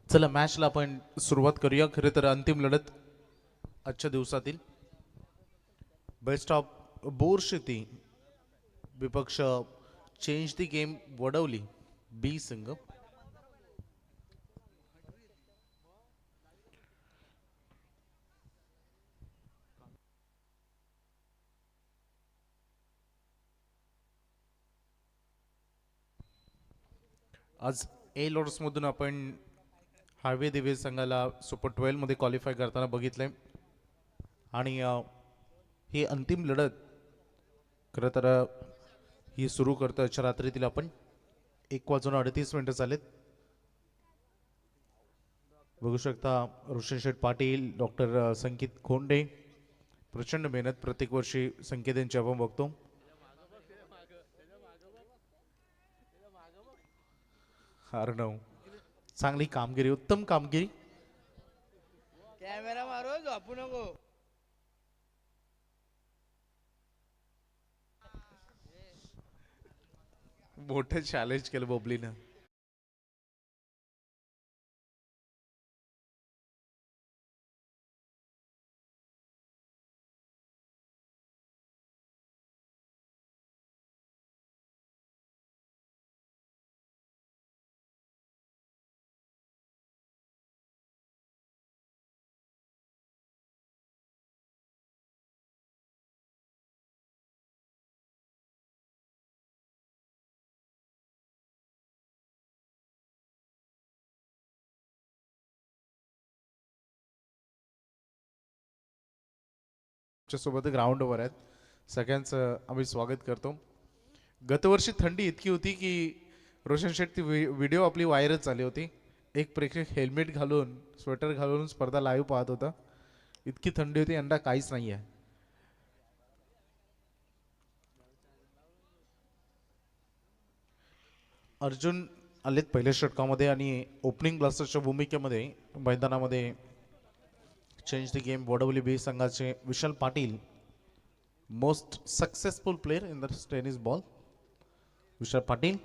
चला मॅचला आपण सुरुवात करूया. खरे तर अंतिम लढत आजच्या दिवसातील बेस्ट ऑफ बोरशेती विपक्ष change the game Wadavali B संघ. आज ए लॉर्ड्स मधून आपण हायवे दिवे संघाला सुपर 12 मध्ये क्वालिफाय करताना बघितलंय आणि ही अंतिम लढत खरं तर ही सुरू करतो आजच्या रात्रीतील आपण 1:38 झालेत. बघू शकता रोशन शेठ पाटील, डॉक्टर संकेत खोंडे, प्रचंड मेहनत प्रत्येक वर्षी संकेत यांची आपण बघतो. अर्णव चांगली कामगिरी, उत्तम कामगिरी. कॅमेरा मारो झोपू नको. मोठं चॅलेंज केलं बबलीनं. सोबत ग्राउंडवर आहेत. सगळ्यांचं आम्ही स्वागत करतो. गतवर्षी थंडी इतकी होती की रोशन शेट्टी ती व्हिडिओ आपली व्हायरल झाली होती. एक प्रेक्षक हेल्मेट घालून स्वेटर घालून स्पर्धा लाईव्ह पाहत होता. इतकी थंडी होती, यंदा काहीच नाही आहे. अर्जुन आलेत पहिल्या षटकामध्ये आणि ओपनिंग ब्लास्टरच्या भूमिकेमध्ये मैदानामध्ये change the game Wadavali B संघाचे Vishal Patil, most successful player in the tennis ball. Vishal Patil,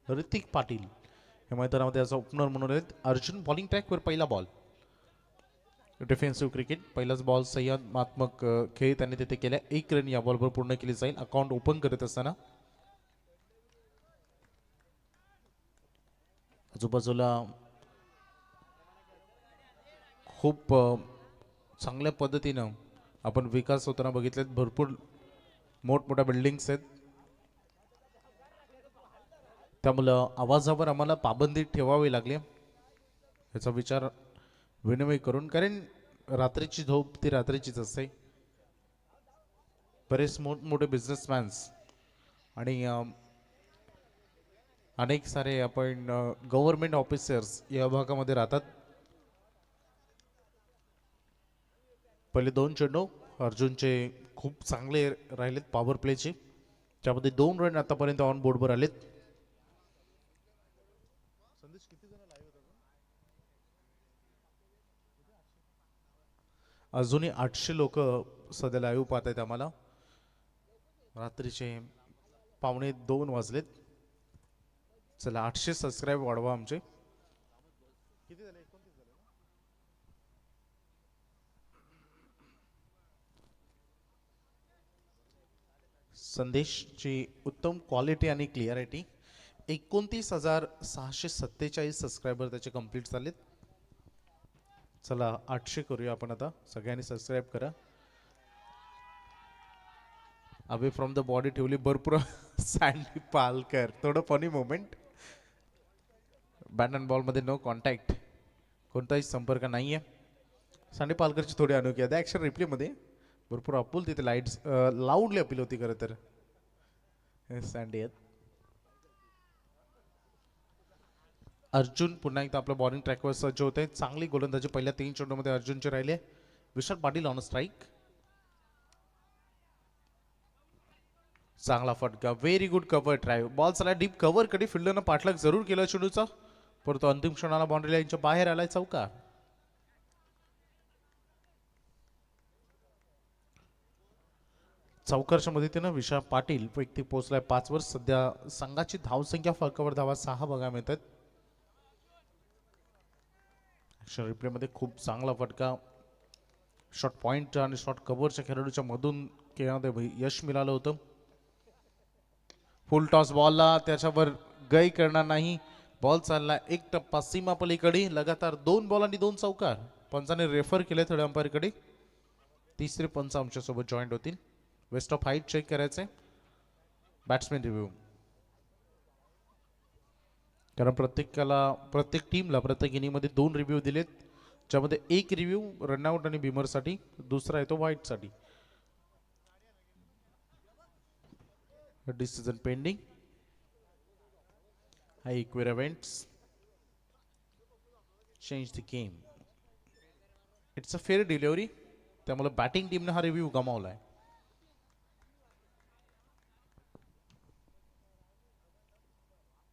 Hrithik Patil या मैदानामध्ये आज ओपनर म्हणून आहेत. अर्जुन बॉलिंग ट्रॅकवर पहिला बॉल, डिफेन्सिव्ह क्रिकेट. पहिलाच बॉल संयमात्मक खेळ त्यांनी तिथे केला. 1 रन या बॉलवर पूर्ण केली जाईल. अकाउंट ओपन करत असताना आजूबाजूला खूप चांगल्या पद्धतीनं आपण विकास होताना बघितलेत. भरपूर मोठमोठ्या बिल्डिंग्स आहेत, त्यामुळं आवाजावर आम्हाला पाबंदी ठेवावी लागली याचा विचार विनिमय करून, कारण रात्रीची झोप ती रात्रीचीच असते. बरेच मोठमोठे बिझनेसमॅन्स आणि अनेक सारे आपण गव्हर्नमेंट ऑफिसर्स या भागामध्ये राहतात. पहिले 2 चेंडू अर्जुनचे खूप चांगले राहिलेत पॉवर प्लेचे, त्यामध्ये 2 रन आतापर्यंत ऑन बोर्डवर आलेत. अजूनही 800 लोक सध्या लाईव्ह पाहत आहेत आम्हाला. रात्रीचे 1:45 वाजलेत. चला 800 सबस्क्राईब वाढवा आमचे. संदेशची उत्तम क्वालिटी आणि क्लिअरिटी. 29,647 सबस्क्रायबर त्याचे कंप्लीट झालेत. चला 800 करूया आपण आता. सगळ्यांनी सबस्क्राईब करा. अवे फ्रॉम द बॉडी ठेवली भरपूर. सँडी पालकर, थोडं फनी मोमेंट. बॅट अँड बॉलमध्ये नो कॉन्टॅक्ट, कोणताही संपर्क नाही आहे. सँडी पालकरची थोडी अनोखी आहे ॲक्शन रिप्लेमध्ये. भरपूर अपूल तिथे लाईट्स लाऊडली अपील होती खरं तर. सँडी आहेत. अर्जुन पुन्हा एकदा आपल्या बॉलिंग ट्रॅकवर सज्ज होते. चांगली गोलंदाजी पहिल्या 3 चेंडूमध्ये अर्जुनचे राहिले. Vishal Patil on strike. चांगला फटका, very good cover drive. Ball चला डीप कव्हर कडे फिल्डरनं पाठलाग जरूर केला चेंडूचा, परंतु अंतिम क्षणाला बाउंड्री लाईनच्या बाहेर आलाय चौकार. चौकारच्या मदतीनं विशाल पाटील वैयक्तिक पोहोचलाय 5 वर. सध्या संघाची धावसंख्या फलकावर धावा 6 बघायला मिळतात. ॲक्शन रिप्लेमध्ये खूप चांगला फटका शॉट पॉईंट आणि शॉट कव्हरच्या खेळाडूच्या मधून खेळण्यामध्ये यश मिळालं होतं. फुल टॉस बॉलला त्याच्यावर गई करणार नाही. बॉल चालला एक टप्पा सीमा पलीकडे. लगातार 2 बॉल आणि 2 चौकार पंचाने रेफर केले थर्ड अंपायरकडे. तिसरे पंच आमच्यासोबत जॉईंट होतील. वेस्ट ऑफ हाईट चेक करायचे. बॅट्समॅन रिव्ह्यू, कारण प्रत्येक टीमला प्रत्येक इनिंगमध्ये 2 रिव्ह्यू दिलेत, ज्यामध्ये एक रिव्ह्यू रनआउट आणि बिमरसाठी, दुसरा आहे तो व्हाईटसाठी. Decision pending. हाय इक्वेर events change the game. It's a fair delivery, त्यामुळे बॅटिंग टीमने हा रिव्ह्यू गमावलाय.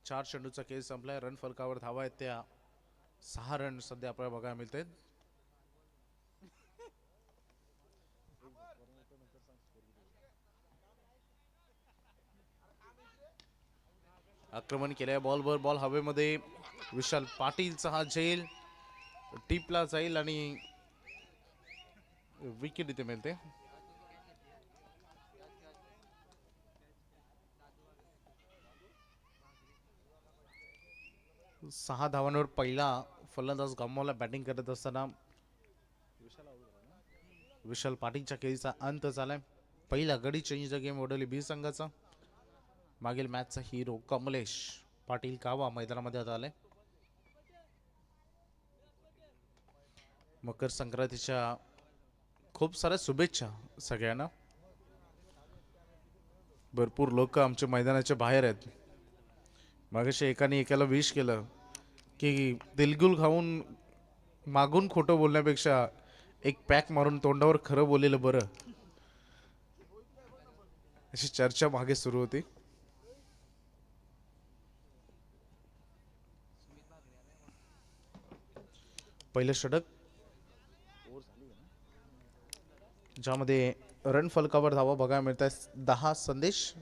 चार चेंडूचा खेळ संपलाय. रन फलकावर धावा आहेत त्या 6 रन सध्या आपल्याला बघायला मिळत आहेत. आक्रमण केलंय बॉलवर. बॉल हवेमध्ये. विशाल पाटीलचा हा झेल टीपला जाईल आणि विकेट इथे मिळते. सहा धावांवर पहिला फलंदाज गमावला बॅटिंग करत असताना. विशाल पाटीलच्या खेळीचा अंत झालाय. पहिला गडी चेंज द गेम ओढवली बी संघाचा. मागील मॅचचा हिरो कमलेश पाटील कावा मैदानामध्ये आता आलाय. मकर संक्रांतीच्या खूप साऱ्या शुभेच्छा सगळ्यांना. भरपूर लोक आमच्या मैदानाच्या बाहेर आहेत. मागाशी एकाने एकाला विश केलं की दिलगुल खाऊन मागून खोटं बोलण्यापेक्षा एक पॅक मारून तोंडावर खरं बोललेलं बरं, अशी चर्चा मागे सुरू होती. पहिलं षटक, ज्यामध्ये रन फलकावर धावा बघायला मिळत आहे 10. संदेश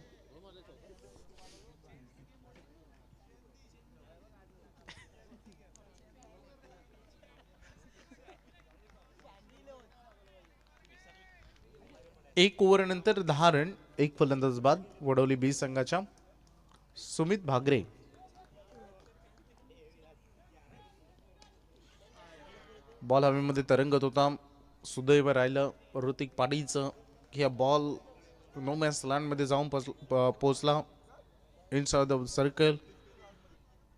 एक ओव्हर नंतर 10 रन, एक फलंदाज बाद. वडवली बी संघाच्या सुमित भागरे. बॉल हवेमध्ये तरंगत होता. सुदैव राहिलं ऋतिक पाटीलचं की हा बॉल नो मॅच लँडमध्ये जाऊन पोचला. इनसाइड द सर्कल,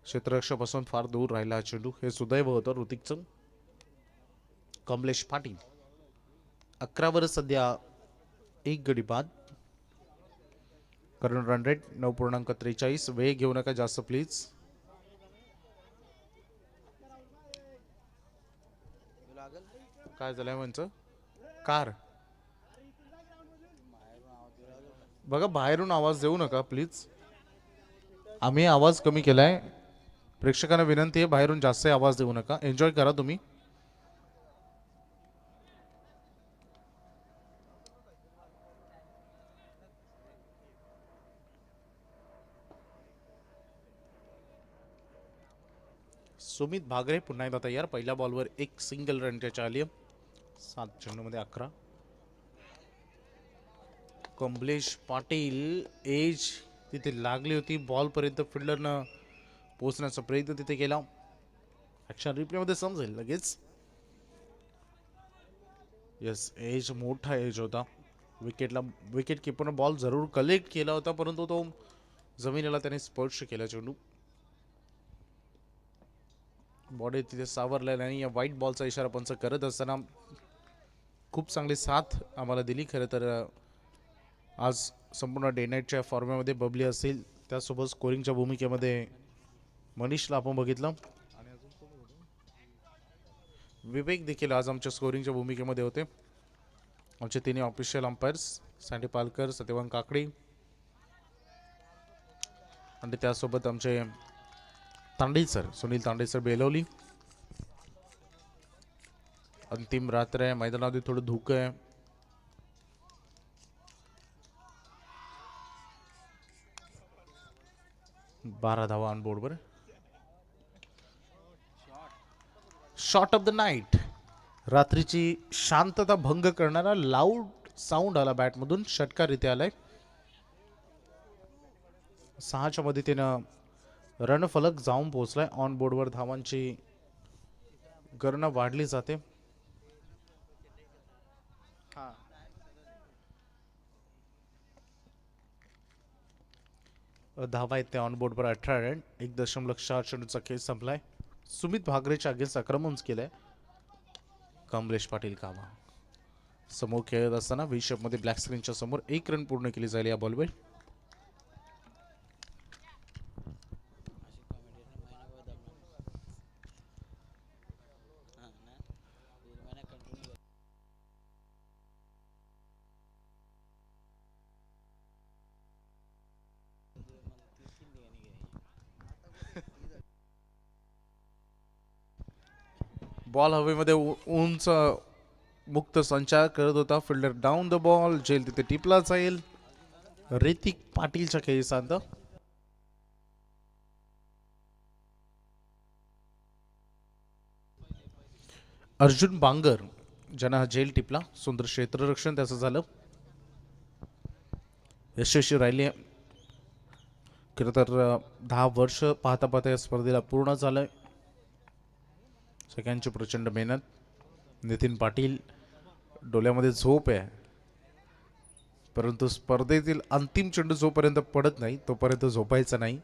क्षेत्ररक्षापासून फार दूर राहिला हा चेंडू. हे सुदैव होतं ऋतिकचं. कमलेश पाटील 11 वर सध्या एक गडी बाद. कारण रन रेट 9.43. वेळ घेऊ नका जास्त प्लीज. काय झालंय म्हणचं कार बघा, बाहेरून आवाज देऊ नका प्लीज. आम्ही आवाज कमी केलाय. प्रेक्षकांना विनंती आहे, बाहेरून जास्त आवाज देऊ नका. एन्जॉय करा तुम्ही. सुमित भागरे पुन्हा एकदा तयार. पहिल्या बॉलवर एक सिंगल रन त्याच्या आली. 7 चेंडूमध्ये 11. कमलेश पाटील एज तिथे लागली होती. बॉल पर्यंत फिल्डरनं पोहोचण्याचा प्रयत्न तिथे केला. ॲक्शन रिप्लेमध्ये समजेल लगेच. येस, एज मोठा एज होता. विकेट किपरनं बॉल जरूर कलेक्ट केला होता, परंतु तो जमिनीला त्याने स्पर्श केला चेंडू. बॉडी तिथे सावरलेला नाही. या व्हाईट बॉलचा इशारा पंच करत असताना खूप चांगली साथ आम्हाला दिली. खरं तर आज संपूर्ण डे नाईटच्या फॉर्मॅटमध्ये बबली असेल, त्यासोबत स्कोरिंगच्या भूमिकेमध्ये मनीषला आपण बघितलं. विवेक देखील आज आमच्या स्कोरिंगच्या भूमिकेमध्ये होते. आमचे तिन्ही official umpires sandy Palkar, Satyavan काकडी आणि त्यासोबत आमचे तांडेसर सुनील तांडेसर बेलवली. अंतिम रात्र आहे, मैदानामध्ये थोडं धुकं आहे. बारा धावा ऑन बोर्डवर. Shot of the night. रात्रीची शांतता भंग करणारा लाऊड साऊंड आला बॅटमधून, षटकार इथे आलाय. 6च्या मदतीनं रणफलक जाऊन पोहोचलाय. ऑन बोर्डवर धावांची गणना वाढली जाते. धावा आहेत त्या ऑन बोर्डवर 18 रन. 1.4 चेंडूचा खेळ संपलाय. सुमित भागरेच्या अगेन्स्ट आक्रमण केलंय कमलेश पाटील कामा. समोर खेळत असताना विशप मध्ये ब्लॅक स्क्रीनच्या समोर 1 रन पूर्ण केली जाईल या बॉलवर. बॉल हवेमध्ये उंच मुक्त संचार करत होता. फिल्डर डाऊन द बॉल, जेल तिथे टिपला जाईल. ऋतिक पाटीलच्या खेळी सांगत. अर्जुन बांगर ज्यांना हा जेल टिपला, सुंदर क्षेत्ररक्षण त्याचं झालं. यशस्वी राहिले. खरं तर 10 वर्ष पाहता पाहता या स्पर्धेला पूर्ण झालंय. सगळ्यांची प्रचंड मेहनत. नितीन पाटील डोल्यामध्ये झोप आहे, परंतु स्पर्धेतील अंतिम चेंडू जोपर्यंत पडत नाही तोपर्यंत झोपायचा नाही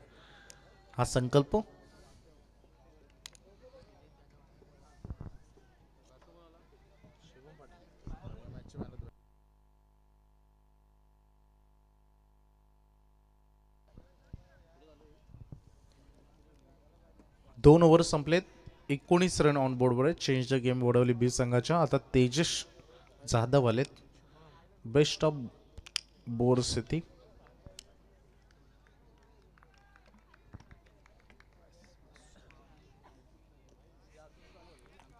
हा संकल्प. दोन ओव्हर संपलेत. 19 रन ऑन बोर्डवर आहेत. चेंज द गेम वडवली बी संघाच्या. आता तेजस जाधव आलेत. Best of bore city.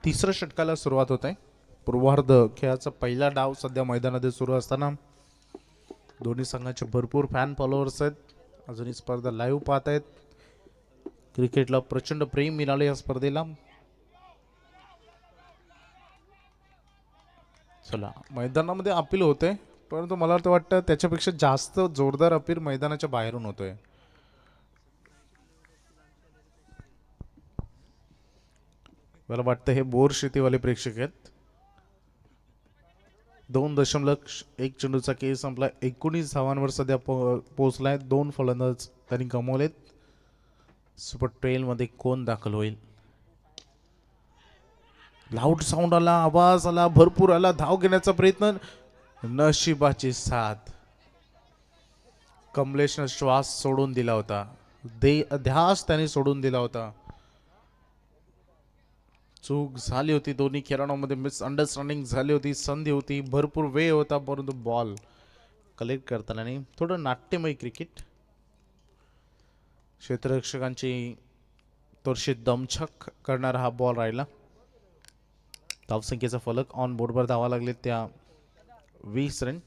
तिसऱ्या षटकाला सुरुवात होत आहे. पूर्वार्ध खेळाचा पहिला डाव सध्या मैदानामध्ये सुरू असताना दोन्ही संघाचे भरपूर फॅन फॉलोअर्स आहेत. अजून ही स्पर्धा लाईव्ह पाहत आहेत. क्रिकेटला प्रचंड प्रेम मिळाले या स्पर्धेला. चला, मैदानामध्ये अपील होते, परंतु मला तर वाटतं त्याच्यापेक्षा जास्त जोरदार अपील मैदानाच्या बाहेरून होतोय. मला वाटतं हे बोर शेतीवाले प्रेक्षक आहेत. 2.1 चेंडूचा खेळ संपला. 19 धावांवर सध्या पोहोचलाय. 2 फलंदाज त्यांनी गमावलेत. सुपर ट्रेल मध्ये कोण दाखल होईल? लाऊड साऊंड आला, आवाज आला, भरपूर आला. धाव घेण्याचा प्रयत्न, नशिबाची साथ. कमलेशनं श्वास सोडून दिला होता. ध्यास त्याने सोडून दिला होता. चूक झाली होती. दोन्ही खेळाडूंमध्ये मिसअंडरस्टँडिंग झाली होती. संधी होती, भरपूर वेळ होता, परंतु बॉल कलेक्ट करताना नाही. थोडं नाट्यमय क्रिकेट. क्षेत्ररक्षकांची तोरशी दमछक करणारा हा बॉल राहिला. धावसंख्येचा फलक ऑन बोर्डवर धावा लागले त्या 20 रन.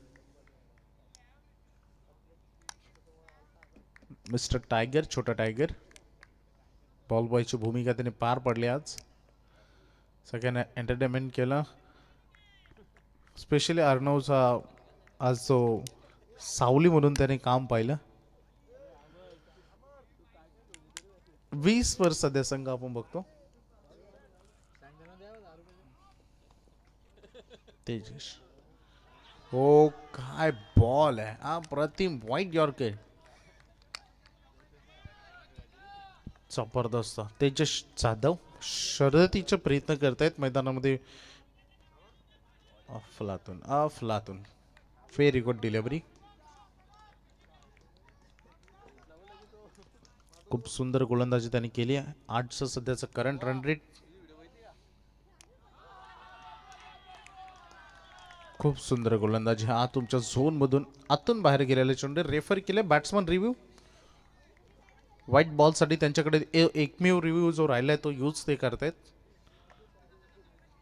मिस्टर टायगर, छोटा टायगर, बॉल बॉयची भूमिका त्याने पार पडली. आज सगळ्यांना एंटरटेनमेंट केलं. स्पेशली अर्णवचा आज जो सावली म्हणून त्याने काम पाहिलं. 20 वर सध्या संघ आपण बघतो. तेजस, हो काय बॉल आहे हा, प्रतिम वाईट यॉर्कर, जबरदस्त. तेजस जाधव शर्यतीचे प्रयत्न करतायत मैदानामध्ये. अफलातून व्हेरी गुड डिलिव्हरी. खूप सुंदर गोलंदाजी त्यांनी केली आहे. 8चं सध्याचं करंट रन रेट. खूप सुंदर गोलंदाजी. हा तुमच्या झोन मधून आतून बाहेर गेलेले चेंडू रेफर केले. Batsman review. व्हाईट बॉल साठी त्यांच्याकडे एकमेव रिव्ह्यू जो राहिलाय तो यूज ते करतायत.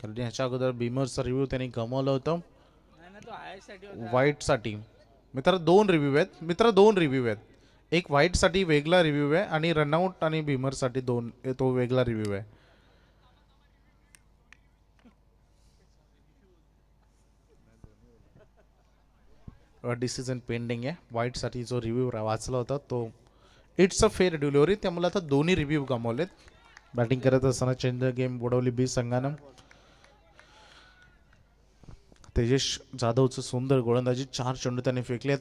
कारण ह्याच्या अगोदर बीमरचा रिव्ह्यू त्यांनी गमावलं होतं व्हाईट साठी. मित्र 2 रिव्ह्यू आहेत. एक व्हाईट साठी वेगळा रिव्ह्यू आहे आणि रनआउट आणि बीमर साठी तो वेगळा रिव्ह्यू आहे. डिसिजन पेंडिंग आहे. वाईटसाठी जो रिव्ह्यू वाचला होता तो इट्स अ फेअर डिलिव्हरी, त्यामुळे आता दोन्ही रिव्ह्यू गमावलेत. बॅटिंग करत असताना चेंज द गेम बोडवली बी संघानं. तेजेश जाधवचं सुंदर गोलंदाजी, 4 चेंडू त्यांनी फेकलेत.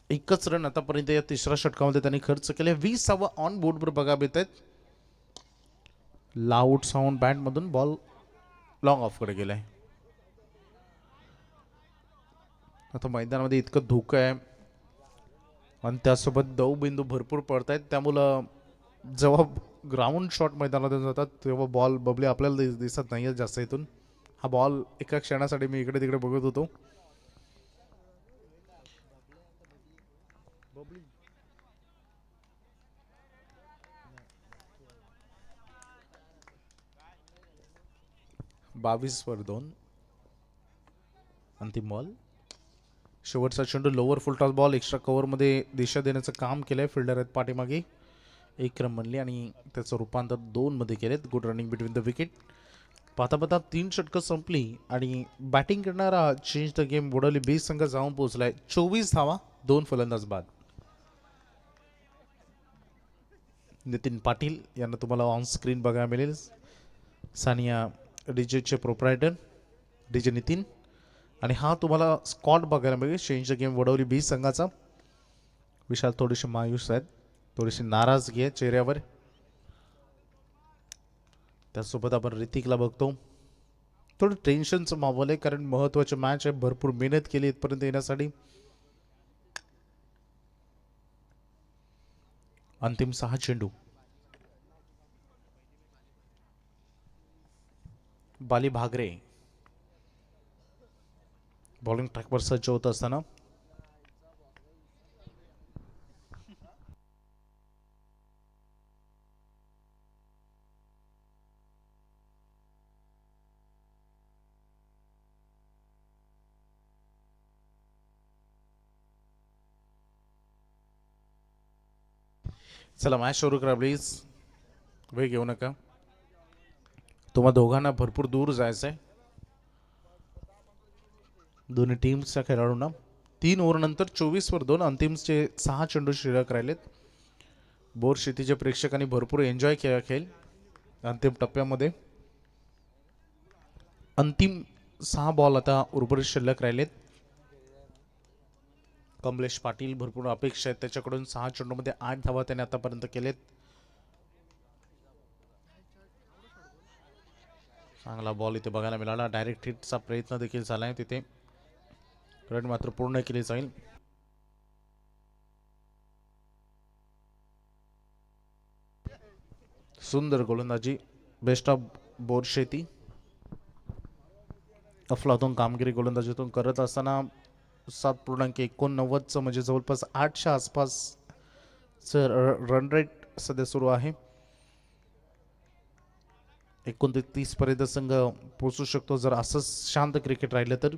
एकच रन आतापर्यंत या तिसऱ्या षटकामध्ये त्यांनी खर्च केले. 20वा ऑन बोर्डवर बघा येत आहेत. लाऊड साऊंड बॅटमधून बॉल लॉंग ऑफकडे गेलाय. आता मैदानामध्ये इतकं धोकं आहे आणि त्यासोबत दवबिंदू भरपूर पडत आहेत, त्यामुळं जेव्हा ग्राउंड शॉट मैदानात जातात तेव्हा बॉल बबली आपल्याला दिसत नाही आहे जास्त इथून. हा बॉल एका क्षणासाठी मी इकडे तिकडे बघत होतो. बावीस वर 2 अंतिम बॉल. शेवटचा चेंडू lower full toss ball, extra कव्हरमध्ये दिशा देण्याचं काम केलंय. फिल्डर आहेत पाठीमागे. एक रन बनली आणि त्याचं रूपांतर 2 मध्ये केलेत. Good running between the wicket. पाहता पाहता 3 षटकं संपली आणि बॅटिंग करणारा चेंज द गेम बोडवली बी संघ जाऊन पोहोचलाय. 24 धावा 2 फलंदाज बाद. नितीन पाटील यांना तुम्हाला ऑन स्क्रीन बघायला मिळेल. सानिया डीजेचे प्रोप्रायटर डीजे नितीन. आणि हा तुम्हाला स्कॉट बघायला मिळेल change the game Wadavali B संघाचा. विशाल थोडीशी मायूस आहेत, थोडीशी नाराजगी आहे चेहऱ्यावर. त्यासोबत आपण ऋतिकला बघतो, थोडं टेन्शनचं माहोल आहे कारण महत्वाची मॅच आहे. भरपूर मेहनत केली इथपर्यंत येण्यासाठी. अंतिम 6 चेंडू. बाली भागरे बॉलिंग ट्रॅकवर सज्ज होत असताना चला मॅच सुरू करा प्लीज. वेळ घेऊ नका. तुम्हा दोघांना भरपूर दूर जायचं आहे. दोन्ही टीम्सच्या खेळाडूंना. 3 ओव्हरनंतर 24 वर 2 अंतिमचे 6 चेंडू शिल्लक राहिलेत. बोर शेतीच्या प्रेक्षकांनी भरपूर एन्जॉय केला खेळ. अंतिम टप्प्यामध्ये अंतिम 6 बॉल आता उर्वरित शिल्लक राहिलेत. कमलेश पाटील भरपूर अपेक्षा आहेत त्याच्याकडून. 6 चेंडूमध्ये 8 धावा त्याने आतापर्यंत केलेत. चांगला बॉल इथे बघायला मिळाला. डायरेक्ट हिटचा प्रयत्न देखील झाला आहे तिथे. रन मात्र पूर्ण केली जाईल. सुंदर गोलंदाजी, बेस्ट ऑफ बोरशेती. अफलातून कामगिरी गोलंदाजीतून करत असताना 7.89 म्हणजे जवळपास 8च्या आसपास रन रेट सध्या सुरू आहे. 29 पर्यंत संघ पोहोचू शकतो जर असंच शांत क्रिकेट राहिलं तर.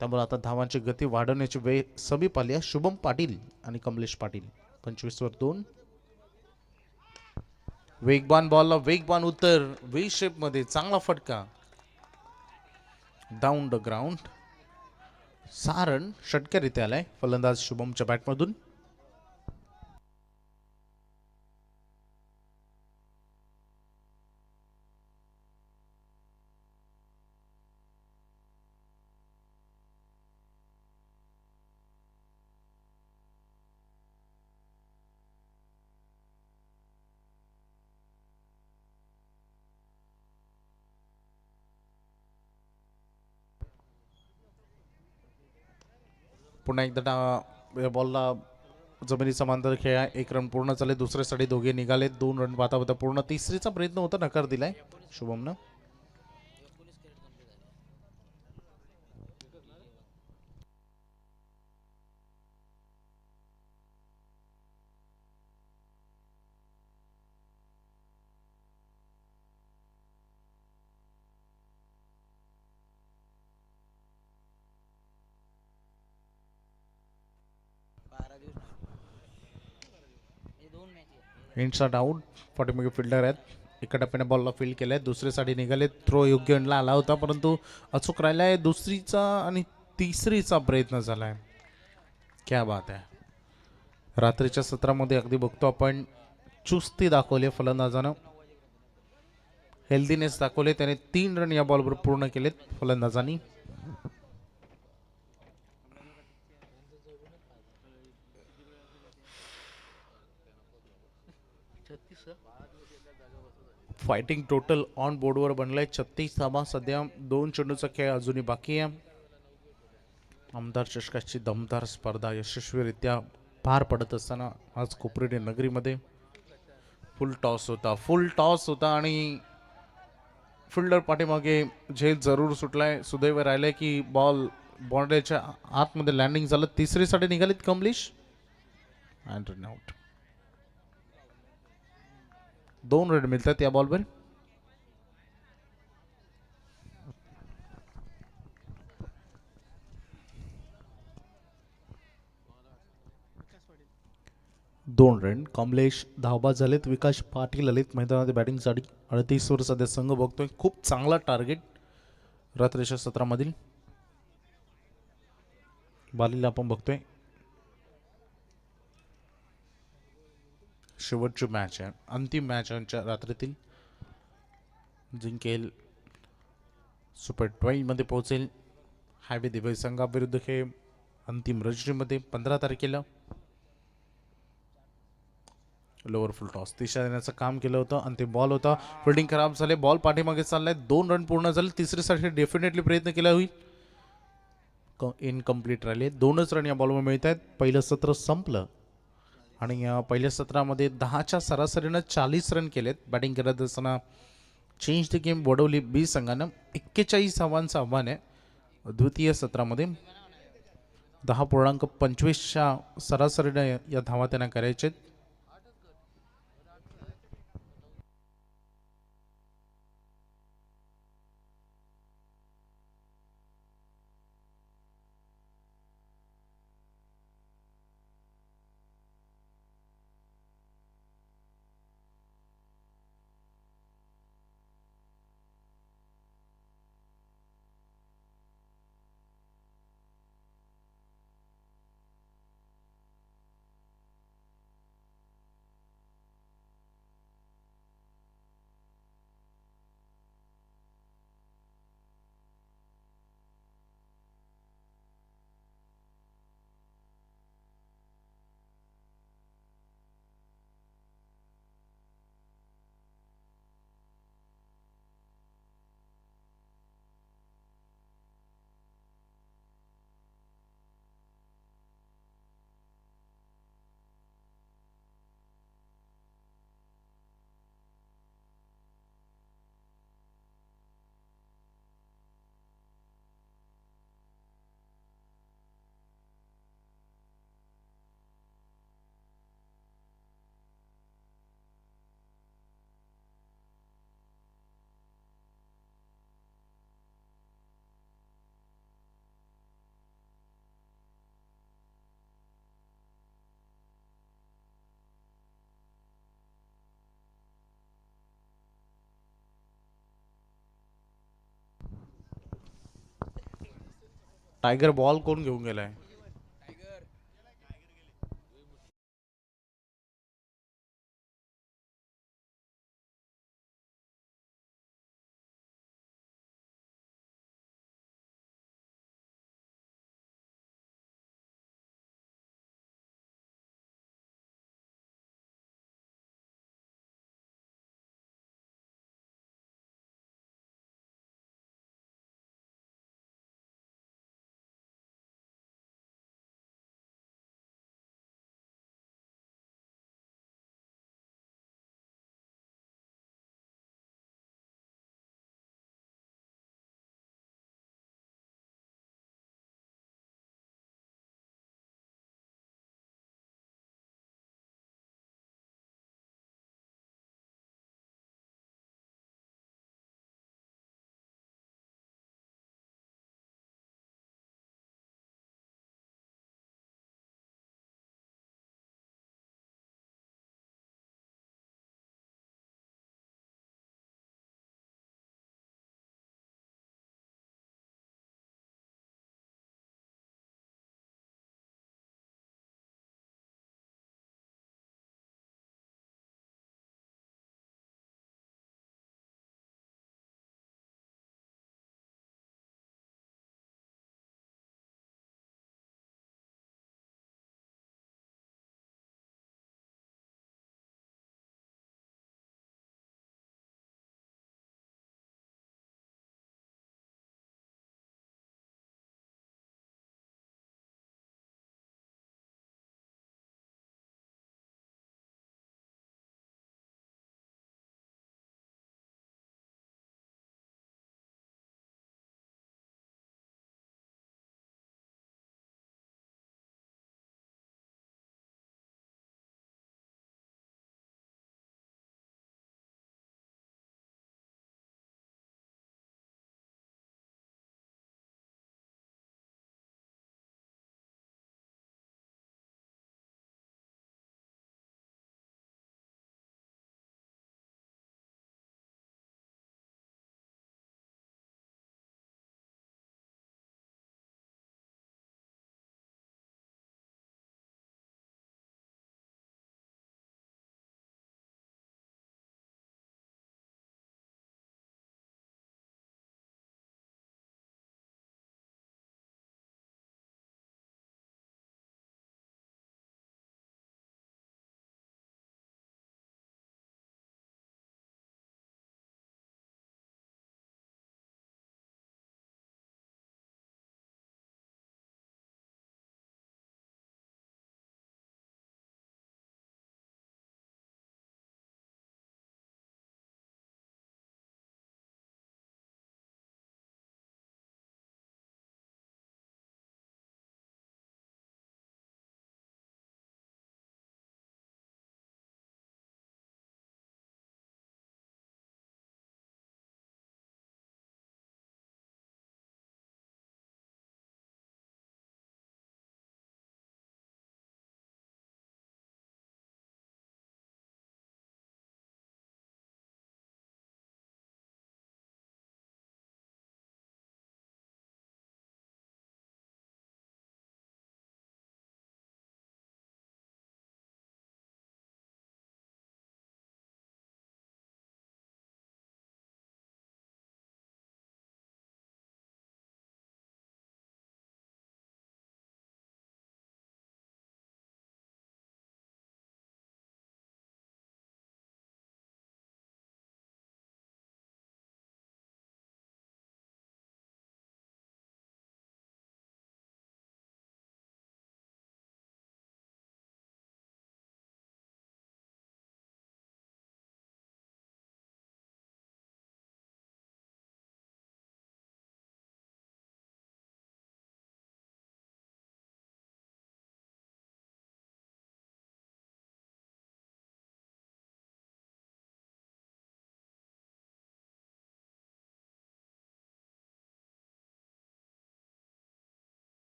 त्यामुळे आता धावांची गती वाढवण्याची वेळ समीप आली आहे. शुभम पाटील आणि कमलेश पाटील. 25 वर 2. वेगवान बॉलला वेगवान उत्तर. वी शेप मध्ये चांगला फटका डाऊन द ग्राउंड. 6 रन षटक्यारीत्या आलाय फलंदाज शुभमच्या बॅटमधून. पुन्हा एकदा या बॉलला जमिनी समांतर खेळ आहे. 1 रन पूर्ण झाले. दुसऱ्यासाठी दोघे निघाले. 2 रन पाहता पाहता पूर्ण. तिसरीचा प्रयत्न होता, नकार दिलाय शुभमनं. इनशॉट आउट. पाठीमागे फिल्डर आहेत. एका टप्प्याने बॉलला फील्ड केलाय. दुसरीसाठी निघाले. थ्रो योग्य एंडला आला होता परंतु अचूक राहिलाय. दुसरीचा आणि तिसरीचा प्रयत्न झालाय. क्या बात आहे. रात्रीच्या सत्रामध्ये अगदी बघतो आपण चुस्ती दाखवली फलंदाजानं, हेल्दीनेस दाखवले. त्याने 3 रन या बॉलवर पूर्ण केलेत फलंदाजांनी. फायटिंग टोटल ऑन बोर्डवर बनलंय 36 धावा. सध्या 2 चेंडूचा खेळ अजूनही बाकी आहे. आमदार चषकाची दमदार स्पर्धा यशस्वीरित्या पार पडत असताना आज कोपरेडी नगरीमध्ये फुल टॉस होता आणि फिल्डर पाठीमागे झेल जरूर सुटलाय. सुदैव राहिलंय की बॉल बाउंड्रीच्या आतमध्ये लँडिंग झालं. तिसरीसाठी निघालीत Kamlesh and run out. 2 run मिळतात या बॉलवर. दोन रन. कमलेश धावबाद झालेत. विकास पाटील आलेत मैदानामध्ये बॅटिंगसाठी. 38 वर सध्या संघ बघतोय. खूप चांगला टार्गेट रात्रीच्या सत्रामधील. बालीला आपण बघतोय. शेवटची मॅच आहे, अंतिम मॅच आमच्या रात्रीतील. जिंकेल सुपर 12 मध्ये पोहोचेल. हायवे दिवस संघाविरुद्ध हे अंतिम रजनीमध्ये 15 तारखेला. लोअर फुल टॉस दिशा देण्याचं काम केलं होतं. अंतिम बॉल होता. फिल्डिंग खराब झाले. बॉल पाठीमागे चाललाय. 2 रन पूर्ण झाले. तिसरीसाठी डेफिनेटली प्रयत्न केला होईल. इनकम्प्लीट राहिले. 2च रन या बॉलवर मिळत आहेत. पहिलं सत्र संपलं आणि या पहिल्या सत्रामध्ये 10च्या सरासरीनं 40 रन केलेत. बॅटिंग करत असताना चेंज द गेम वडवली बी संघानं 41 धावांचं आव्हान आहे. द्वितीय सत्रामध्ये 10.25च्या सरासरीने या धावा त्यांना करायचे. टायगर बॉल कोण घेऊन गेलाय?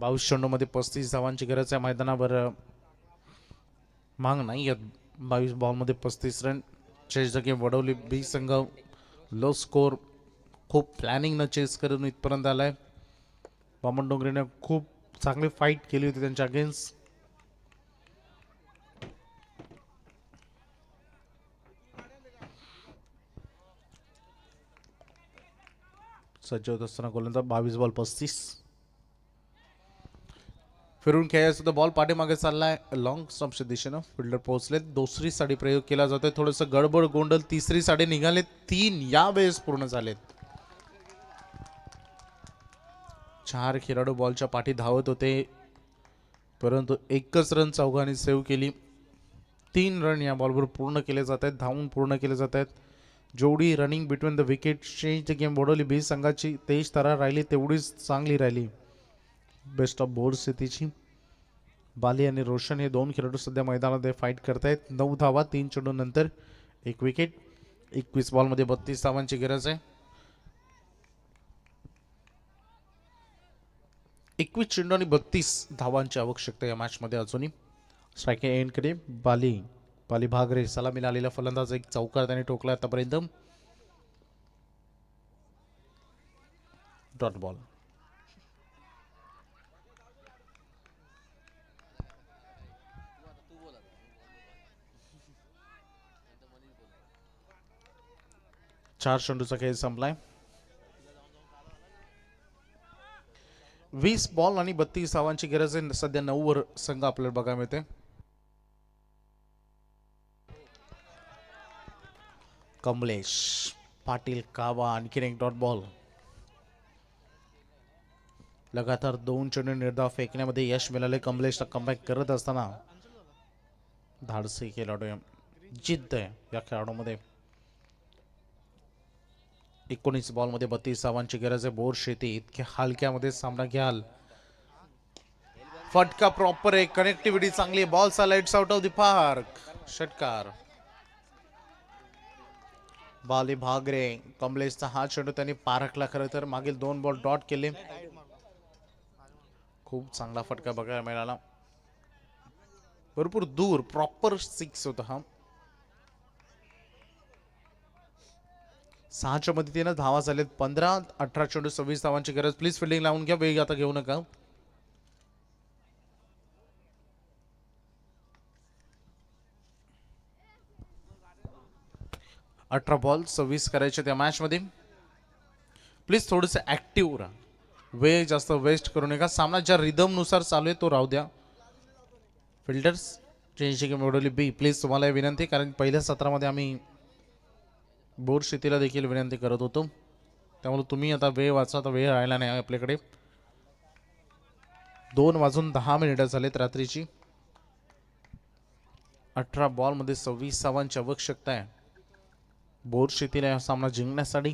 22 चेंडूमध्ये 35 धावांची गरज आहे मैदानावर. मांग नाही आहेत. 22 बॉलमध्ये 35 run. Chase the game Wadavali B संघ लो स्कोर खूप प्लॅनिंगनं चेस करून इथपर्यंत आलाय. वामन डोंगरेने खूप चांगली फाईट केली होती त्यांच्या अगेन्स्ट. सज्ज होत असताना गोलंदाज 22 बॉल 35. फिरून खेळायचं तर बॉल पाठीमागे चाललाय लॉंग स्टंपच्या दिशेनं. फिल्डर पोहोचले. दुसरी साडी प्रयोग केला जातोय. थोडंसं गडबड गोंधळ. तिसरी साडी निघाले. 3 यावेळेस पूर्ण झालेत. 4 खेळाडू बॉलच्या पाठी धावत होते परंतु एकच रन चौघांनी सेव्ह केली. 3 रन या बॉलवर पूर्ण केले जात आहेत. धावून पूर्ण केले जात आहेत. जेवढी running between the wicket change the game Bodvali B संघाची तेज तरा राहिली तेवढीच चांगली राहिली. बेस्ट ऑफ बोर्ड स्थितीची. बाली आणि रोशन हे 2 खेळाडू सध्या मैदानामध्ये फाईट करतायत. 9 धावा 3 चेंडू नंतर 1 विकेट. 21 बॉलमध्ये 32 धावांची गरज आहे. 21 चेंडू आणि 32 धावांची आवश्यकता या मॅच मध्ये अजूनही. स्ट्राईक एंड कडे बाली भागरे सलामीला आलेला फलंदाज. एक चौकार त्याने ठोकला आतापर्यंत. Dot ball. चार चेंडूचा खेळ संपलाय. 20 बॉल आणि 32 धावांची गरज आहे. सध्या 9 वर संघ आपल्याला बघायला मिळते. कमलेश पाटील कावा आणखीन एक डॉट बॉल. लगातार 2 चेंडू निर्धाव फेकण्यामध्ये यश मिळाले कमलेशला. कमबॅक करत असताना धाडसी खेळाडू जिद्द आहे या खेळाडूमध्ये. 19 बॉलमध्ये 32 धावांची गरज आहे. बोर शेती इतक्या हलक्यामध्ये सामना घ्याल. फटका प्रॉपर आहे. कनेक्टिव्हिटी चांगली. Ball lights out of the park. षटकार. बाली भागरे कमलेशचा हा चेंडू त्यांनी पारखला. खरं तर मागील 2 बॉल डॉट केले. खूप चांगला फटका बघायला मिळाला. भरपूर दूर प्रॉपर 6 होता हा. 6च्या मदतीने धावा झालेत 15. 18 चेंडू 26 धावांची गरज. प्लीज फिल्डिंग लावून घ्या. वेग आता घेऊ नका. 18 बॉल 26 करायचे त्या मॅच मध्ये. प्लीज थोडंसं ऍक्टिव्ह राहा. वेळ जास्त वेस्ट करू नका. सामना ज्या रिदम नुसार चालू आहे तो राहू द्या. फिल्डर्स चेंज गेम ओढवली बी प्लीज तुम्हाला विनंती. कारण पहिल्या सत्रामध्ये आम्ही बोर्ड शेतीला देखील विनंती करत होतो. त्यामुळे तुम्ही आता वेळ वाचा. आता वेळ राहिला नाही आपल्याकडे. 2:10 झालेत रात्रीची. 18 बॉल मध्ये 26 धावांची आवश्यकता आहे बोर्ड शेतीला सामना जिंकण्यासाठी.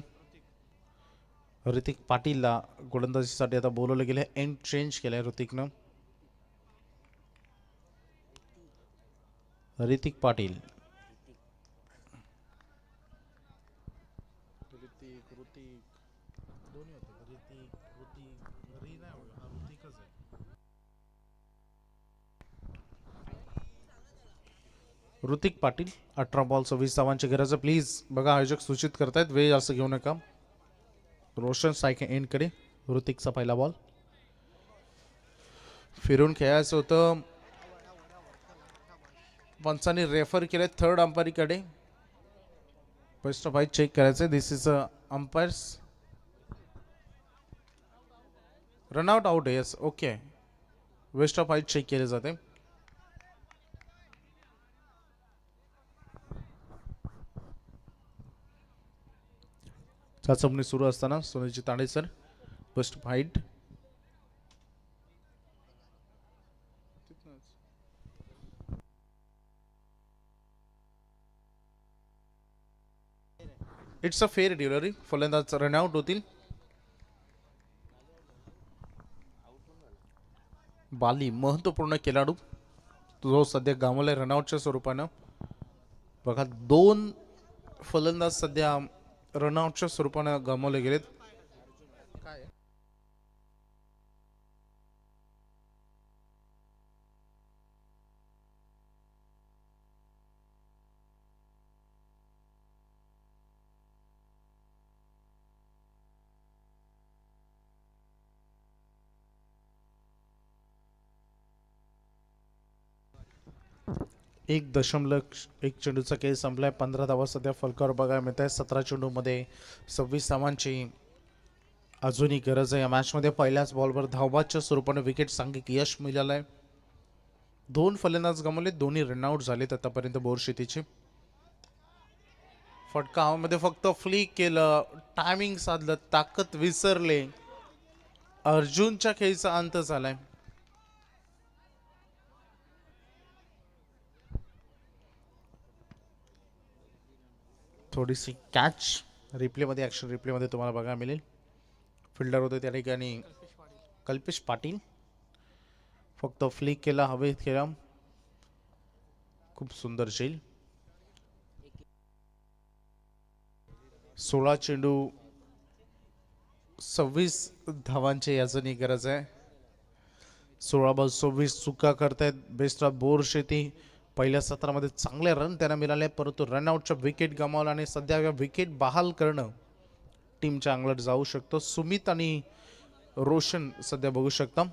ऋतिक पाटीलला गोलंदाजीसाठी आता बोलवलं गेलं. एंड चेंज केलाय ऋतिकनं. ऋतिक पाटील. ऋतिक पाटील 18 बॉल 26 धावांची गरज आहे. प्लीज बघा आयोजक सूचित करतायत वेळ जास्त घेऊ नका. रोशन सायके एंड कडे. ऋतिकचा पहिला बॉल. फिरून खेळायचं होतं. पंचांनी रेफर केले थर्ड अंपायरीकडे. फर्स्ट ऑफ आय चेक करायचं. This is umpires run out out. Yes okay. West of eye check केले जाते. चाचपणी सुरू असताना सोनेची Tande sir first fight. It's a fair delivery. फलंदाज रनआउट होतील. बाली महत्वपूर्ण खेळाडू जो सध्या गमावलाय रनआउटच्या स्वरूपानं. बघा 2 फलंदाज सध्या रनआउटच्या स्वरूपानं गमावले गेलेत. 1.1 चेंडूचा खेळ संपलाय. 15 धावा सध्या फलकावर बघायला मिळत आहे. 17 चेंडूमध्ये 26 धावांची अजूनही गरज आहे या मॅचमध्ये. पहिल्याच बॉलवर धावबादच्या स्वरूपाने विकेट सांघिक यश मिळालं आहे. 2 फलंदाज गमावले, दोन्ही रनआउट झालेत आतापर्यंत बोरशेतीचे. फटका हवामध्ये फक्त फ्लिक केलं, टायमिंग साधलं, ताकद विसरले. अर्जुनच्या खेळीचा अंत झालाय. थोडीशी कॅच रिप्लेमध्ये, ॲक्शन रिप्लेमध्ये तुम्हाला बघायला मिळेल. फिल्डर होते त्या ठिकाणी कल्पेश पाटील. फक्त फ्लिक केला, हवेत केला, खूप सुंदर शैल. 16 चेंडू 26 धावांची अजूनही गरज आहे. 16 बॉल 26 चुका करतायत बेस्ट ऑफ बोरशेती. पहिल्या सत्रामध्ये चांगले रन त्यांना मिळाले, परंतु रनआउटच्या विकेट गमावला आणि सध्या या विकेट बहाल करणं टीमच्या अंगलट जाऊ शकतं. सुमित आणि रोशन सध्या बघू शकता.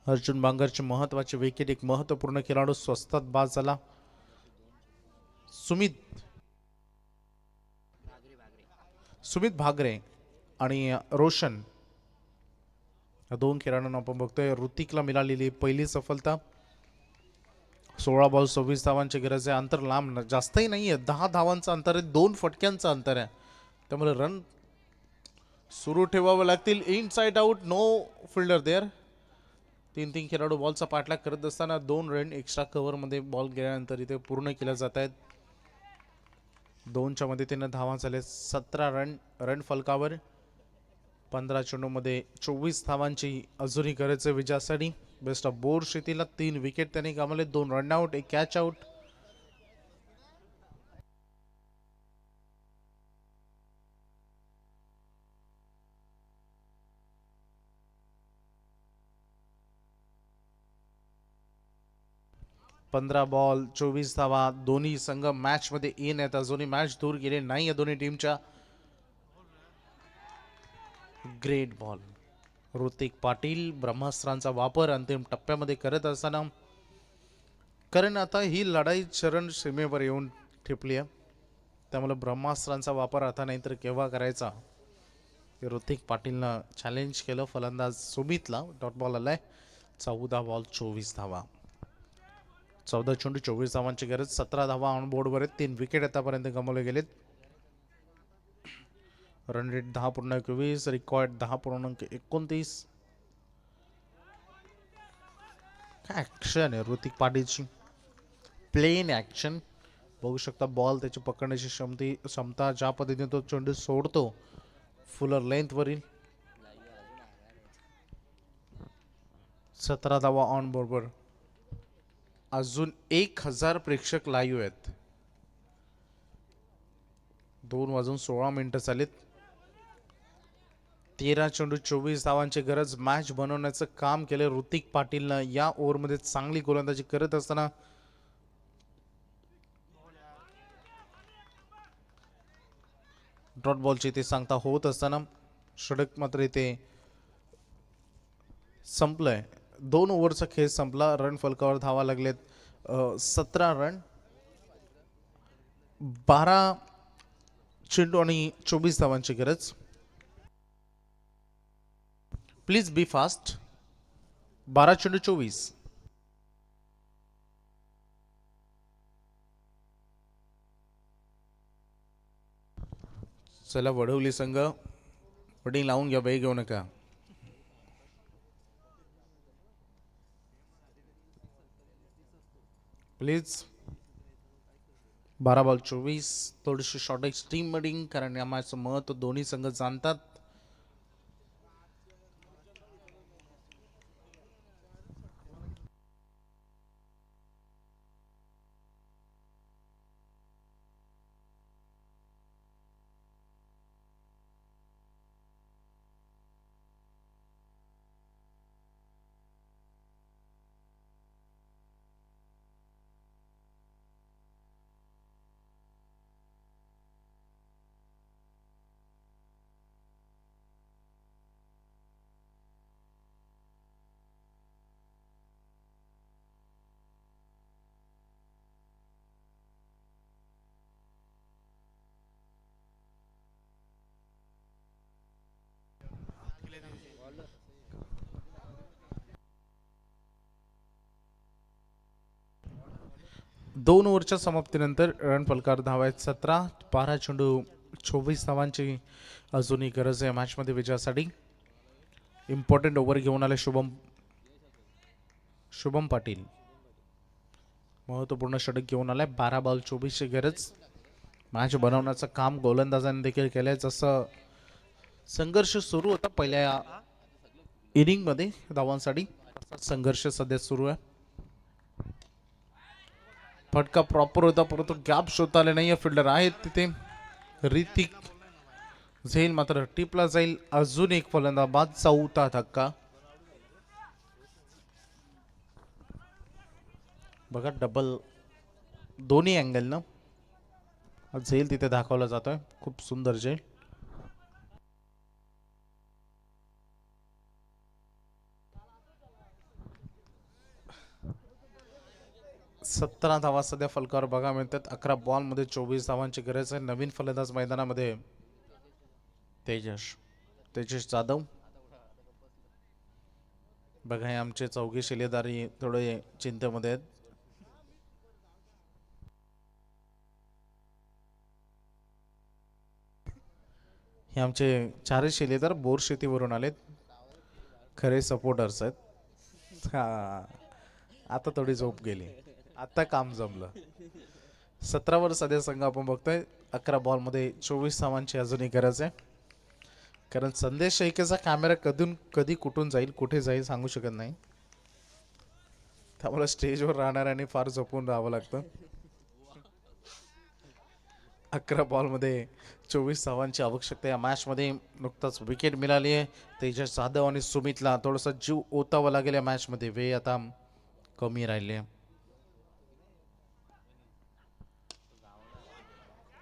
अर्जुन बांगरची महत्वाची विकेट, एक महत्वपूर्ण खेळाडू स्वस्तात बाद झाला. सुमित भागरे आणि रोशन या 2 खेळाडूंना आपण बघतोय. ऋतिकला मिळालेली पहिली सफलता. 16 बॉल 26 धावांची गरज आहे. अंतर लांब जास्तही नाहीये, 10 धावांचं अंतर आहे, 2 फटक्यांचं अंतर आहे. त्यामुळे रन सुरू ठेवावे लागतील. Inside out, no fielder there. 3 खेळाडू बॉलचा पाठलाग करत असताना 2 रन एक्स्ट्रा कव्हरमध्ये बॉल गेल्यानंतर इथे पूर्ण केल्या जात आहेत. 2च्या मदतीने धावा झाले. 17 रन फलकावर. 15 चेंडूमध्ये 24 धावांची अजूनही गरज आहे विजयासाठी. बेस्ट ऑफ बोरशेतीला 3 विकेट त्यांनी गमावले, 2 रनआउट, 1 कॅच आउट. पंधरा बॉल 24 धावा. दोन्ही संघ मॅच मध्ये इन आहेत. अजूनही मॅच दूर गेले नाही या दोन्ही टीमच्या. Great ball. ऋतिक पाटील ब्रह्मास्त्रांचा वापर अंतिम टप्प्यामध्ये करत असताना, कारण आता ही लढाई चरण सीमेवर येऊन ठेपली आहे, त्यामुळे ब्रह्मास्त्रांचा वापर आता नाही तर केव्हा करायचा ऋतिक पाटीलनं चॅलेंज केलं फलंदाज सुमितला. डॉट बॉल आलाय. 14 बॉल 24 धावा. 14 चेंडू 24 धावांची गरज. 17 धावा ऑन बोर्डवर आहेत. 3 विकेट आतापर्यंत गमावले गेलेत. Run rate 10.21, record 10.29. काय ऍक्शन आहे ऋतिक पाटीलची, प्लेन ऍक्शन. बघू शकता बॉल त्याची पकडण्याची क्षमता, ज्या पद्धतीने तो चेंडू सोडतो फुलर लेंथ वरील. 17 धावा ऑन बोर्डवर. अजून 1000 प्रेक्षक लाईव्ह आहेत. 2:16 झालेत. 13 चेंडू 24 धावांची गरज. मॅच बनवण्याचं काम केलं ऋतिक पाटीलनं. या ओव्हरमध्ये चांगली गोलंदाजी करत असताना डॉट बॉलची इथे सांगता होत असताना षटक मात्र इथे संपलंय. 2 ओव्हरचा खेळ संपला. रन फलकावर धावा लागलेत 17 रन. 12 चेंडू आणि 24 धावांची गरज. Please be fast. 12 चेंडू 24. चला वडवली संघ वडिंग लावून घ्या, वेळ घेऊ नका. प्लीज. 12 बॉल 24. थोडीशी शॉर्टेज टीम मडिंग, कारण या मॅचचं महत्व दोन्ही संघ जाणतात. 2 ओव्हरच्या समाप्तीनंतर रन फलकार धावा आहेत 17. 12 चेंडू 24 धावांची अजूनही गरज आहे मॅचमध्ये विजयासाठी. इम्पॉर्टंट ओव्हर घेऊन आले शुभम पाटील. महत्वपूर्ण षटक घेऊन आलाय. 12 बॉल 24ची गरज. मॅच बनवण्याचं काम गोलंदाजांनी देखील केलंय. जसं संघर्ष सुरू होता पहिल्या इनिंग मध्ये धावांसाठी, संघर्ष सध्या सुरू आहे. फटका प्रॉपर होता परंतु गॅप शोधता आले नाही. फिल्डर आहेत तिथे. ऋतिक झेल मात्र टिपला जाईल. अजून एक फलंदाज. चौथा धक्का. बघा डबल दोन्ही अँगल न झेल तिथे दाखवला जातोय. खूप सुंदर झेल. सतरा धावा सध्या फलकावर बघा मिळतात. 11 बॉल मध्ये 24 धावांची गरज आहे. नवीन फलंदाज मैदानामध्ये तेजस जाधव. बघा हे आमचे चौघे शिलेदारी थोडे चिंतेमध्ये आहेत. हे आमचे चारही शिलेदार बोर शेतीवरून आलेत. खरे सपोर्टर्स आहेत. हा आता थोडी झोप गेली. आता काम जमलं. 17 वर सध्या संघ आपण बघतोय. 11 बॉल मध्ये 24 धावांची अजूनही गरज आहे. कारण संदेश शैकेचा कॅमेरा कधी कुठून जाईल कुठे जाईल सांगू शकत नाही. त्यामुळे स्टेजवर राहणाऱ्यांनी फार जपून राहावं लागतं. 11 बॉल मध्ये 24 धावांची आवश्यकता. या मॅच मध्ये नुकताच विकेट मिळाली आहे. तेजस जाधव आणि सुमितला थोडासा जीव ओतावा लागेल या मॅच मध्ये. वेळ आता कमी राहिले.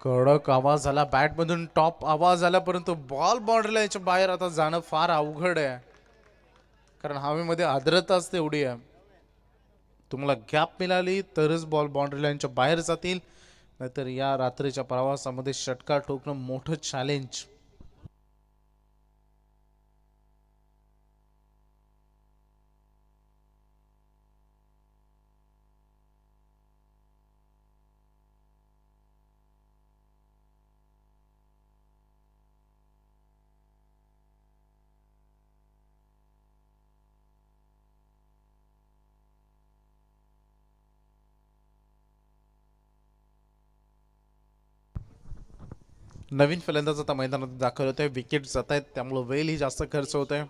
कडक आवाज आला बॅट मधून. टॉप आवाज आला परंतु बॉल बाउंड्रीला याच्या बाहेर आता जाणं फार अवघड आहे. कारण हवेमध्ये आर्द्रताच तेवढी आहे. तुम्हाला गॅप मिळाली तरच बॉल बाउंड्री लाईनच्या बाहेर जातील. नाहीतर या रात्रीच्या प्रवासामध्ये षटकार ठोकणं मोठं चॅलेंज. नवीन फलंदाज आता मैदानात दाखल होत आहे. विकेट जात आहेत त्यामुळे वेळही जास्त खर्च होत आहे.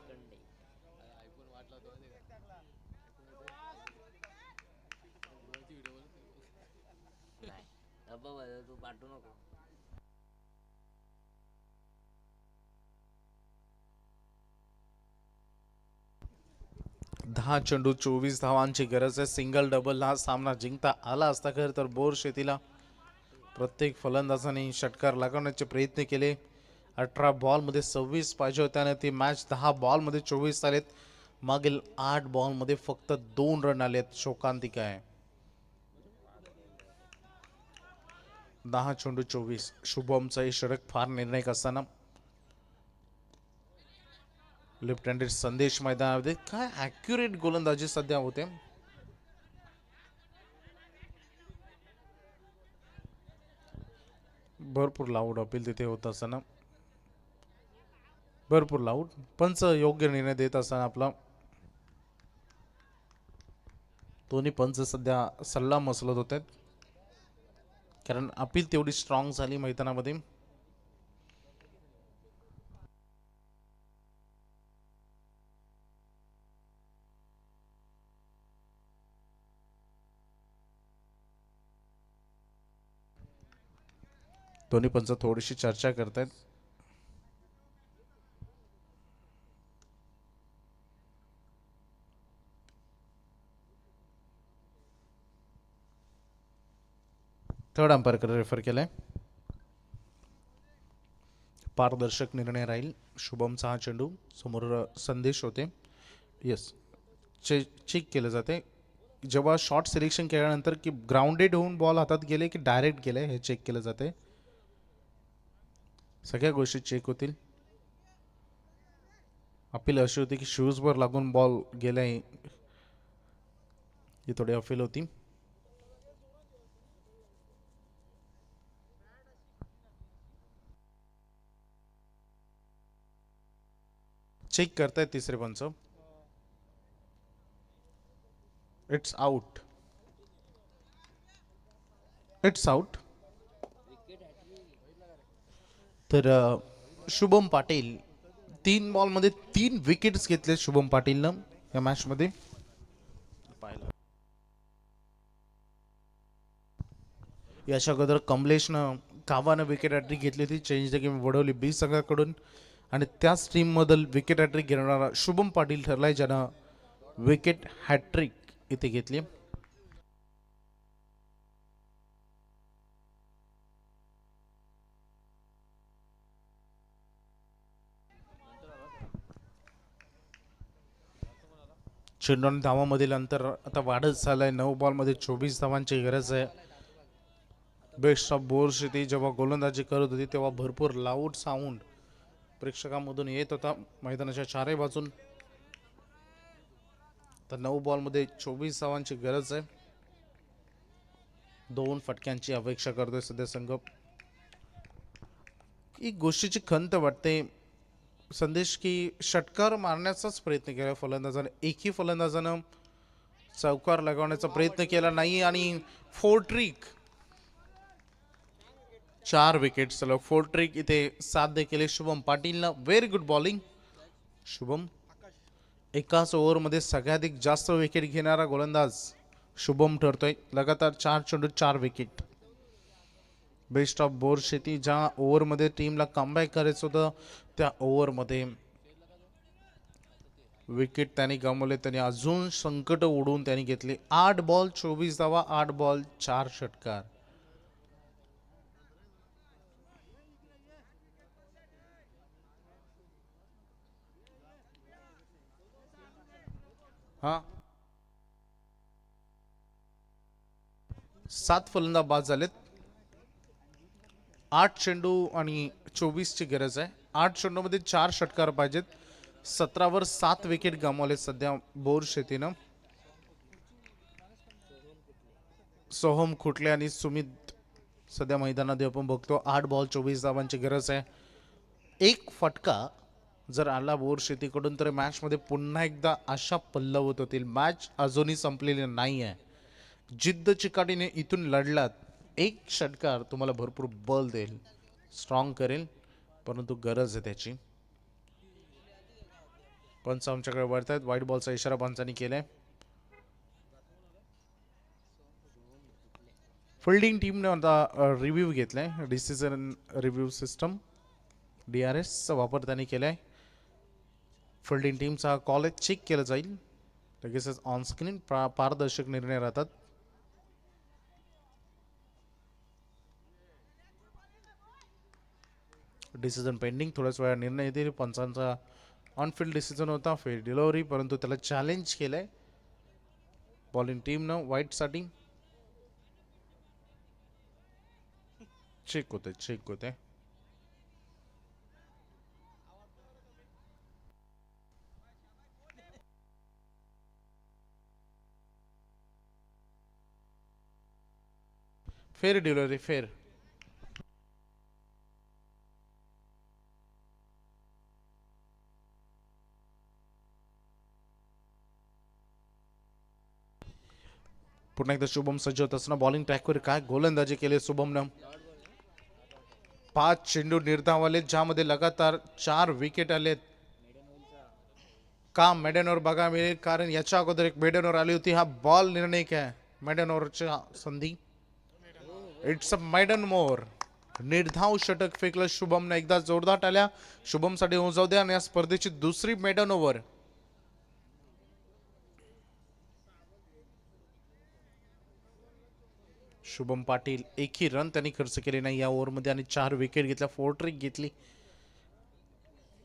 दहा चेंडू 24 धावांची गरज आहे. सिंगल डबल हा सामना जिंकता आला असता खरं तर बोर शेतीला. प्रत्येक फलंदाजाने षटकार लागवण्याचे प्रयत्न केले. 18 बॉल मध्ये 26 पाहिजे होत्याने ती मॅच 10 बॉल मध्ये 24 आलेत. मागील 8 बॉल मध्ये फक्त 2 रन आलेत. शोकांतिका आहे. 10 चेंडू 24. शुभमचा षटक फार निर्णायक असताना लेफ्ट हँडेड संदेश मैदानामध्ये काय ॲक्युरेट गोलंदाजी सध्या होते. भरपूर लाऊड अपील तिथे होत असताना भरपूर लाऊड. पंच योग्य निर्णय देत असताना आपला दोन्ही पंच सध्या सल्ला मसलत होते. कारण अपील तेवढी स्ट्रॉंग झाली मैदानामध्ये. दोन्ही पंच थोडीशी चर्चा करतायत. थर्ड अंपायरकडे रेफर केलाय. पारदर्शक निर्णय राहील. शुभमचा हा चेंडू समोर संदेश होते. येस चेक केलं जाते जेव्हा शॉर्ट सिलेक्शन केल्यानंतर की ग्राउंडेड होऊन बॉल हातात गेले की डायरेक्ट गेले हे चेक केलं जाते. सगळ्या गोष्टी चेक होतील. अपील अशी होती की शूजवर लागून बॉल गेलाय ही थोडी अपील होती. चेक करतायत तिसरे पंच. It's out. It's out. तर शुभम पाटील 3 बॉलमध्ये 3 विकेट्स घेतले शुभम पाटीलनं या मॅच मध्ये. याच्या अगोदर कमलेशनं कावानं विकेट हॅट्रिक घेतली होती. चेंज द गेम वडवली बी संघाकडून आणि त्याच टीम मधील विकेट हॅट्रिक घेणारा शुभम पाटील ठरलाय ज्यानं विकेट हॅट्रिक इथे घेतली. चेंडू आणि धावामधील अंतर आता वाढत झालंय. 9 बॉलमध्ये 24 धावांची गरज आहे. बेस्ट ऑफ बोरशेती जेव्हा गोलंदाजी करत होती तेव्हा भरपूर लाऊड साऊंड प्रेक्षकांमधून येत होता मैदानाच्या चारही बाजून. तर 9 बॉलमध्ये 24 धावांची गरज आहे. 2 फटक्यांची अपेक्षा करतोय सध्या संघ. एक गोष्टीची खंत वाटते संदेश की षटकार मारण्याचाच प्रयत्न केला फलंदाजाने. एकही फलंदाजानं चौकार लगावण्याचा प्रयत्न केला नाही आणि 4 ट्रिक 4 विकेट सलग 4 ट्रिक इथे साध्य केले शुभम पाटीलनं. Very good bowling Shubham. एकाच ओव्हरमध्ये सगळ्याधिक जास्त विकेट घेणारा गोलंदाज शुभम ठरतोय. लगातार 4 चेंडू 4 विकेट. बेस्ट ऑफ बोरशेती ज्या ओव्हरमध्ये टीमला कमबॅक करायचं होतं त्या ओव्हरमध्ये विकेट त्यांनी गमावले. त्यांनी अजून संकट ओढून त्यांनी घेतले. 8 बॉल 24 धावा, 8 बॉल 4 षटकार. हा 7 फलंदाज बाद झालेत. 8 चेंडू आणि 24 ची गरज आहे. 8 चेंडूमध्ये 4 षटकार पाहिजेत. 17वर 7 विकेट गमावले सध्या बोरशेतीनं. सोहम खुटले आणि सुमित सध्या मैदानात आपण बघतो. 8 बॉल 24 धावांची गरज आहे. एक फटका जर आला बोरशेतीकडून तर मॅच मध्ये पुन्हा एकदा आशा पल्लवत होतील. मॅच अजूनही संपलेली नाही आहे. जिद्द चिकाटीने इथून लढलात एक षटकार तुम्हाला भरपूर बल देईल, स्ट्रॉंग करेल, परंतु गरज आहे त्याची. पंच आमच्याकडे वळतायत. व्हाईट बॉलचा इशारा पंचांनी केलाय. फिल्डिंग टीमने आता रिव्ह्यू घेतलाय. डिसिजन रिव्ह्यू सिस्टम DRS चा वापर त्यांनी केलाय. फिल्डिंग टीमचा कॉल चेक केला जाईल. लगेचच ऑन स्क्रीन पारदर्शक निर्णय राहतात. Decision pending. थोड्याच वेळा निर्णय येतील. पंचांचा ऑन फील्ड डिसिजन होता फेर डिलिव्हरी, परंतु त्याला चॅलेंज केलंय बॉलिंग टीमनं. व्हाईट साठी चेक होते. फेर डिलिव्हरी फेर. पुन्हा एकदा शुभम सज्ज होत असताना बॉलिंग ट्रॅकवर काय गोलंदाजी केली शुभमनं. 5 चेंडू निर्धाव आले ज्यामध्ये लगातार 4 विकेट आलेत. का मेडन ओव्हर बघा मिळेल, कारण याच्या अगोदर एक मेडन ओव्हर आली होती. हा बॉल निर्णायक आहे. मेडन ओव्हरच्या संधी. It's a maiden over. निर्धाव षटक फेकलं शुभमने. एकदा जोरदार टाळ्या शुभम साठी होऊन जाऊ द्या. आणि या स्पर्धेची दुसरी मेडन ओव्हर. शुभम पाटील एकही रन त्यांनी खर्च केले नाही या ओव्हरमध्ये आणि 4 विकेट घेतल्या. 4 ट्रिक घेतली.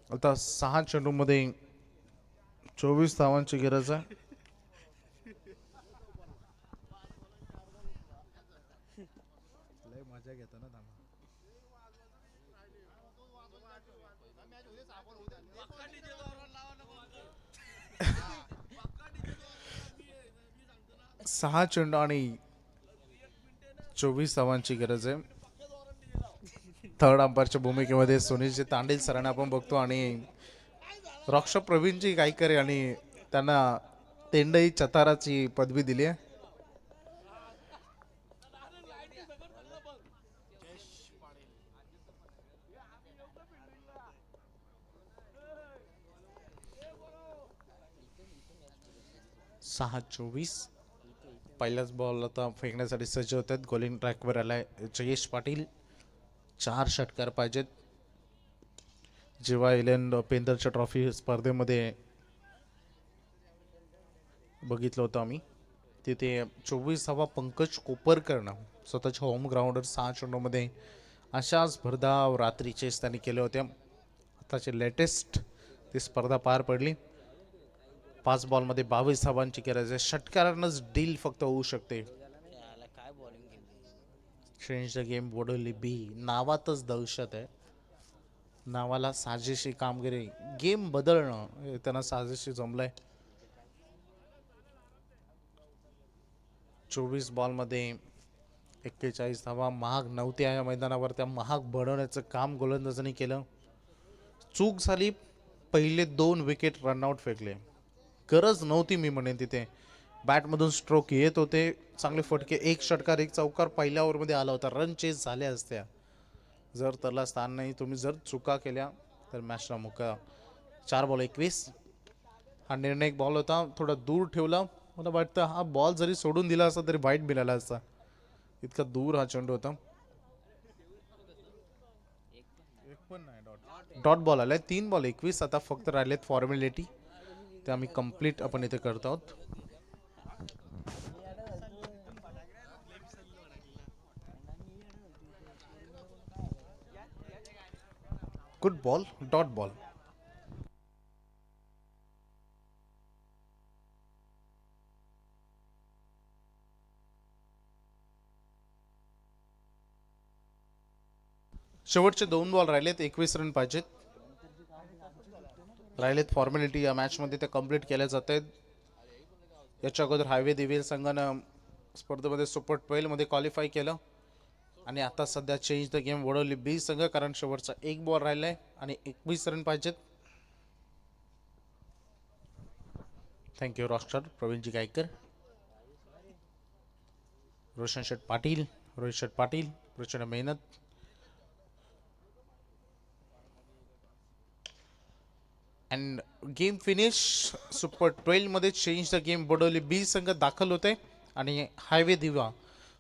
आता 6 चेंडू मध्ये 24 धावांची गरज आहे. सहा चेंडू आणि 24 धावांची गरज आहे. थर्ड अंपायरच्या भूमिकेमध्ये सुनीलजी तांडेल सरांना आपण बघतो आणि रॉक्ष प्रवीणजी गायकर आणि त्यांना तेंडई चताराची पदवी दिली आहे. सहा 24. पहिल्याच बॉल आता फेकण्यासाठी सज्ज होत आहेत. गोलिंग ट्रॅकवर आलाय जयेश पाटील. 4 षटकार पाहिजेत. जेव्हा एलेन पेंदरच्या ट्रॉफी स्पर्धेमध्ये बघितलं होतं आम्ही, तिथे 24वा पंकज कोपरकरनं स्वतःच्या होम ग्राउंडवर 6 चेंडूमध्ये अशाच भरधाव रात्रीचेच त्यांनी केले होते. आताचे लेटेस्ट ती स्पर्धा पार पडली. 5 बॉलमध्ये 22 धावांची गरज आहे. षटकारानंच डील फक्त होऊ शकते. चेंज द गेम वडोली बी नावातच दहशत आहे. नावाला साजेशी कामगिरी, गेम बदलणं हे त्यांना साजेशी जमलंय. 24 बॉलमध्ये 41 धावा महाग नव्हत्या या मैदानावर. त्या महाग बनवण्याचं काम गोलंदाजांनी केलं. चूक झाली, पहिले 2 विकेट रनआउट फेकले. गरज नव्हती मी म्हणेन तिथे. बॅटमधून स्ट्रोक येत होते, चांगले फटके. 1 षटकार 1 चौकार पहिल्या ओव्हरमध्ये आला होता. रन चेस झाल्या असत्या जर त्याला स्थान नाही. तुम्ही जर चुका केल्या तर मॅचला मुका. 4 बॉल 21. हा निर्णायक बॉल होता, थोडा दूर ठेवला. मला वाटतं हा बॉल जरी सोडून दिला असता तरी वाईट मिळाला असता, इतका दूर हा चेंडू होता. डॉट बॉल आलाय. 3 बॉल 21. आता फक्त राहिलेत फॉर्मॅलिटी, ते आम्ही कंप्लीट आपण इथे करत आहोत. Good ball, dot ball. शेवटचे 2 बॉल राहिलेत. 21 रन पाहिजेत. राहिलेत फॉर्मॅलिटी या मॅचमध्ये, ते कंप्लीट केल्या जात आहेत. याच्या अगोदर हायवे दिवेल संघानं स्पर्धेमध्ये सुपर 12 मध्ये क्वालिफाय केलं आणि आता सध्या चेंज द गेम वडोली बी संघ, कारण शेवटचा 1 बॉल राहिलाय आणि 21 रन पाहिजेत. थँक्यू रॉस्टर प्रवीणजी गायकर, रोशन शेठ पाटील, रोहित शेठ पाटील. प्रचंड मेहनत. And game finish. सुपर 12 मध्ये चेंज द गेम वडोली बी संघ दाखल होते आणि हायवे दिवा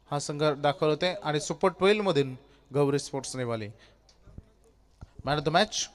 हा संघ दाखल होते. आणि सुपर 12 मधून गौरी स्पोर्ट्स नेवाले. Man of the match